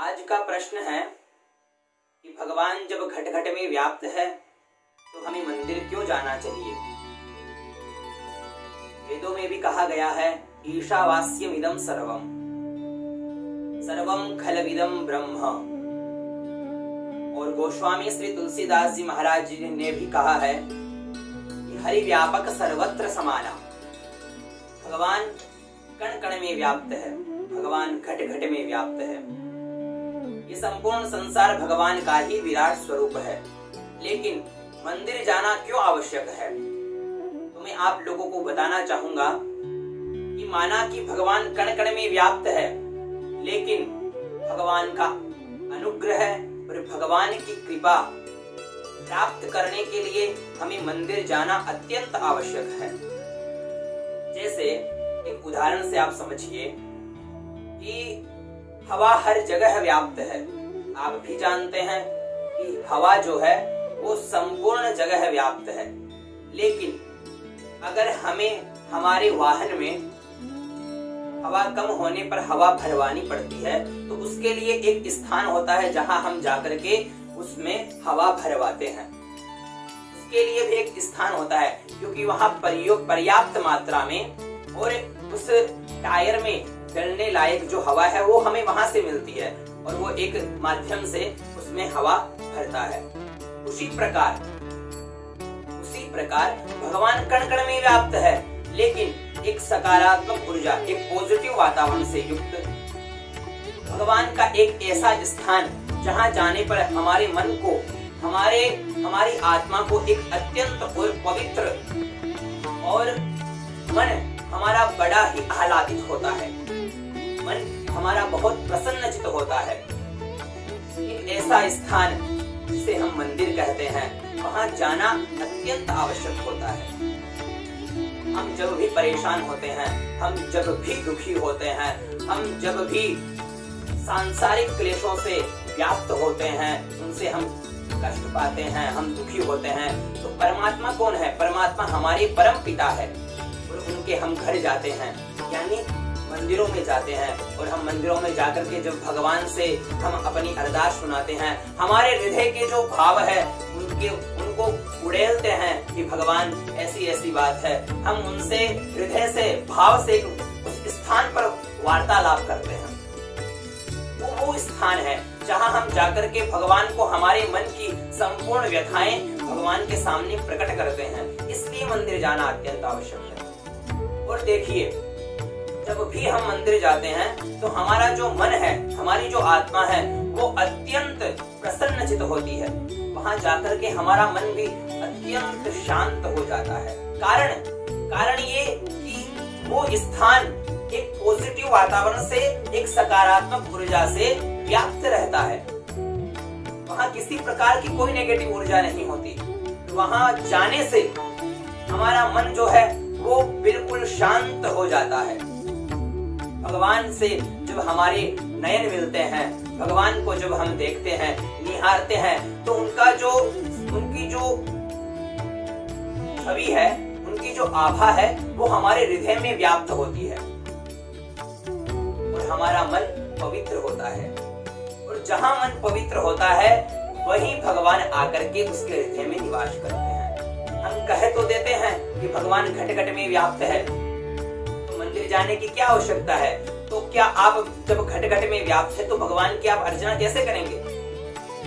आज का प्रश्न है कि भगवान जब घट घट में व्याप्त है तो हमें मंदिर क्यों जाना चाहिए। वेदों में भी कहा गया है ईशावास्यमिदं सर्वम सर्वम खलविदं ब्रह्म। और गोस्वामी श्री तुलसीदास जी महाराज जी ने भी कहा है कि हरि व्यापक सर्वत्र समाना। भगवान कण कण में व्याप्त है, भगवान घट घट में व्याप्त है। ये संपूर्ण संसार भगवान का ही विराट स्वरूप है। लेकिन मंदिर जाना क्यों आवश्यक है, तो मैं आप लोगों को बताना चाहूंगा कि माना कि भगवान कण कण में व्याप्त है, लेकिन भगवान का अनुग्रह और भगवान की कृपा प्राप्त करने के लिए हमें मंदिर जाना अत्यंत आवश्यक है। जैसे एक उदाहरण से आप समझिए कि हवा हर जगह व्याप्त है। आप भी जानते हैं कि हवा जो है वो संपूर्ण जगह व्याप्त है। लेकिन अगर हमें हमारे वाहन में हवा कम होने पर हवा भरवानी पड़ती है तो उसके लिए एक स्थान होता है जहां हम जाकर के उसमें हवा भरवाते हैं। उसके लिए भी एक स्थान होता है क्योंकि वहां पर्याप्त मात्रा में और उस टायर में चलने लायक जो हवा है वो हमें वहां से मिलती है और वो एक माध्यम से उसमें हवा भरता है। उसी प्रकार भगवान कण कण में व्याप्त है, लेकिन एक सकारात्मक ऊर्जा, एक पॉजिटिव वातावरण से युक्त भगवान का एक ऐसा स्थान जहां जाने पर हमारे मन को, हमारी आत्मा को एक अत्यंत और पवित्र और मन हमारा बड़ा ही आह्लादित होता है, मन हमारा बहुत प्रसन्नचित्त होता है। एक ऐसा स्थान जिसे हम मंदिर कहते हैं, वहां जाना अत्यंत आवश्यक होता है। हम जब भी परेशान होते हैं, हम जब भी दुखी होते हैं, हम जब भी सांसारिक क्लेशों से व्याप्त होते हैं, उनसे हम कष्ट पाते हैं, हम दुखी होते हैं, तो परमात्मा कौन है? परमात्मा हमारे परम पिता है और उनके हम घर जाते हैं, यानी मंदिरों में जाते हैं। और हम मंदिरों में जाकर के जब भगवान से हम अपनी अरदास सुनाते हैं, हमारे हृदय के जो भाव है उनको उड़ेलते हैं कि भगवान ऐसी ऐसी बात है, हम उनसे हृदय से भाव से उस स्थान पर वार्तालाप करते हैं। वो स्थान है जहां हम जाकर के भगवान को हमारे मन की संपूर्ण व्यथाएं भगवान के सामने प्रकट करते हैं। इसलिए मंदिर जाना अत्यंत आवश्यक है। और देखिए, जब भी हम मंदिर जाते हैं तो हमारा जो मन है, हमारी जो आत्मा है, वो अत्यंत प्रसन्नचित्त होती है। वहां जाकर के हमारा मन भी अत्यंत शांत हो जाता है। कारण ये कि वो स्थान एक पॉजिटिव वातावरण से, एक सकारात्मक ऊर्जा से व्याप्त रहता है। वहां किसी प्रकार की कोई नेगेटिव ऊर्जा नहीं होती। वहां जाने से हमारा मन जो है वो बिल्कुल शांत हो जाता है। भगवान से जब हमारे नयन मिलते हैं, भगवान को जब हम देखते हैं, निहारते हैं, तो उनकी जो छवि है, उनकी जो आभा है, वो हमारे हृदय में व्याप्त होती है और हमारा मन पवित्र होता है। और जहां मन पवित्र होता है वहीं भगवान आकर के उसके हृदय में निवास करते हैं। हम कह तो देते हैं कि भगवान घट घट में व्याप्त है, मंदिर जाने की क्या आवश्यकता है? तो क्या आप जब घट घट में व्याप्त है तो भगवान की आप अर्चना कैसे करेंगे?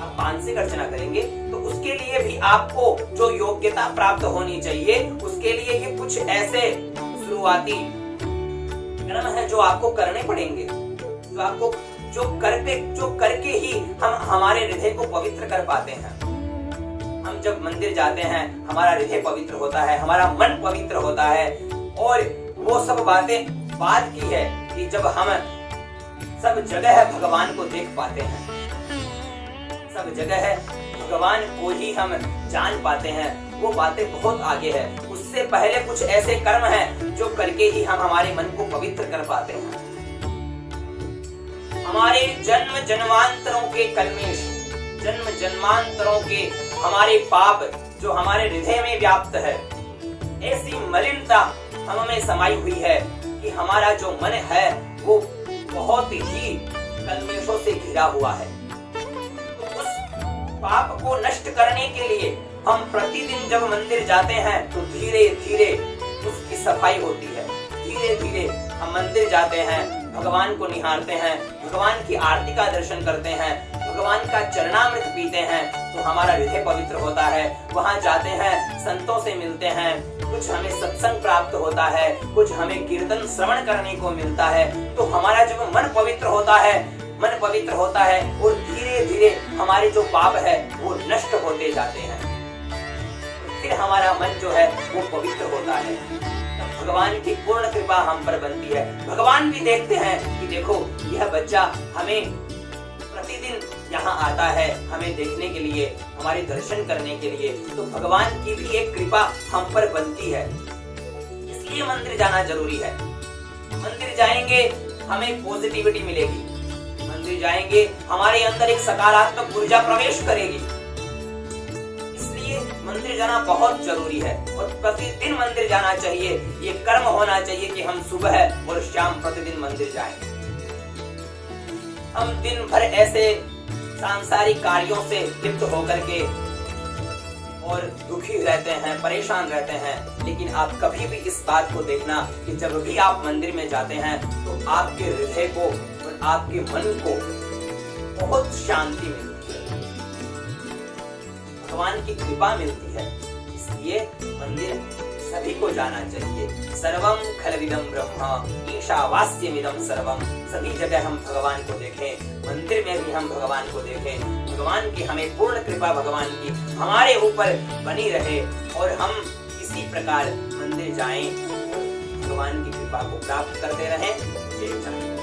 आप मानसिक अर्चना करेंगे। तो उसके लिए भी आपको जो योग्यता प्राप्त होनी चाहिए, उसके लिए भी कुछ ऐसे शुरुआती कर्म है जो आपको करने पड़ेंगे, जो करके ही हम हमारे हृदय को पवित्र कर पाते हैं। हम जब मंदिर जाते हैं, हमारा हृदय पवित्र होता है, हमारा मन पवित्र होता है। और वो सब बातें बात की है कि जब हम सब जगह भगवान को देख पाते हैं, सब जगह भगवान को ही हम जान पाते हैं, वो बातें बहुत आगे है। उससे पहले कुछ ऐसे कर्म हैं जो करके ही हम हमारे मन को पवित्र कर पाते हैं। हमारे जन्म जन्मांतरों के कल्मेश, जन्म जन्मांतरों के हमारे पाप जो हमारे हृदय में व्याप्त है, ऐसी मलिनता हम में समाई हुई है कि हमारा जो मन है वो बहुत ही कल्मेशों से घिरा हुआ है। तो उस पाप को नष्ट करने के लिए हम प्रतिदिन जब मंदिर जाते हैं तो धीरे धीरे उसकी सफाई होती है। धीरे धीरे हम मंदिर जाते हैं, भगवान को निहारते हैं, भगवान की आरती का दर्शन करते हैं, भगवान का चरणामृत पीते हैं तो हमारा हृदय पवित्र होता है। वहां जाते हैं, संतों से मिलते हैं, कुछ हमें सत्संग प्राप्त होता है, कुछ हमें कीर्तन श्रवण करने को मिलता है, तो हमारा जब मन पवित्र होता है, मन पवित्र होता है और धीरे धीरे हमारे जो पाप है वो नष्ट होते जाते हैं। फिर हमारा मन जो है वो पवित्र होता है। भगवान की पूर्ण कृपा हम पर बनती है। भगवान भी देखते हैं कि देखो यह बच्चा हमें प्रतिदिन यहाँ आता है हमें देखने के लिए, हमारे दर्शन करने के लिए, तो भगवान की भी एक कृपा हम पर बनती है। इसलिए मंदिर जाना जरूरी है। मंदिर जाएंगे हमें पॉजिटिविटी मिलेगी, मंदिर जाएंगे हमारे अंदर एक सकारात्मक ऊर्जा प्रवेश करेगी। इसलिए मंदिर जाना बहुत जरूरी है और प्रतिदिन मंदिर जाना चाहिए। ये कर्म होना चाहिए कि हम सुबह और शाम प्रतिदिन मंदिर जाएं। हम दिन भर ऐसे सांसारिक कार्यों से लिप्त होकर के और दुखी रहते हैं, परेशान रहते हैं, लेकिन आप कभी भी इस बात को देखना कि जब भी आप मंदिर में जाते हैं तो आपके हृदय को और आपके मन को बहुत शांति मिलती है, भगवान की कृपा मिलती है। इसलिए मंदिर सभी को जाना चाहिए। सर्वम खलविदं ब्रह्म ईशावास्यमिदं सर्वम। सभी जगह हम भगवान को देखें, मंदिर में भी हम भगवान को देखें। भगवान की हमें पूर्ण कृपा भगवान की हमारे ऊपर बनी रहे और हम इसी प्रकार मंदिर जाएं और भगवान की कृपा को प्राप्त करते रहें। जय जय।